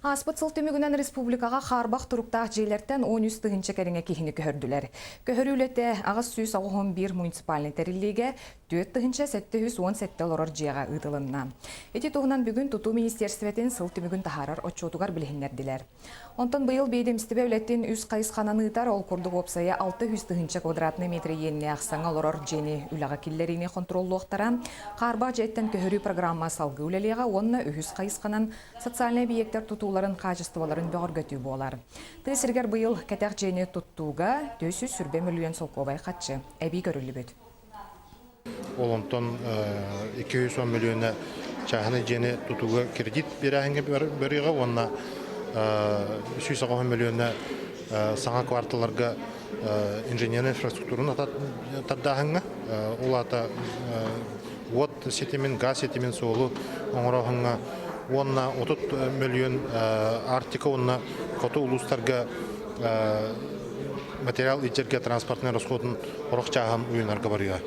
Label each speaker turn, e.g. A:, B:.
A: Аспыт сылтымыгынан республикаға қарбақ тұруқтақ жейлерден 13 тығынча кәріңе кейіні көхірділер. Көхірілеті ағыз сүйіс 11 муниципалны тәріліге 4 тығынча 717 лорор жияға ұтылынна. Эти туғынан бүгін тұту министерстветен сылтымыгын тахарар отчетугар білігіндерділер. Онтан бұйыл бейдемістібе өлеттен үз қайысқананы ұтар ол күрдік опсая 600 тығынча квадратны метр енне ақсаңа лорор жені үліға келлеріне контроллу оқтара, қарбақ жеттен көхірі программа салғы үлелеға онына үз қайысқанан социальный объекттер тұтуларын қажыстываларын бөғіргөтүү болар. Тысыргер бұйыл кәтәқ жені тұттуға 400 сүрбе миллион солковай қатшы әбей көрілі бөт.
B: Олонтон 210 миллионы чағыны жені тұтуға кредит берәңге беріға, онына 350 миллионы саңа кварталарға инженерный инфраструктурын таддағыңа. Олата вод сетімен, газ сетімен соғылу оңырағыңа. Онна 30 миллион артика, онна қоты ұлыстарға материал иттерге транспортный расходын ұрық чағым үйінарға барыға.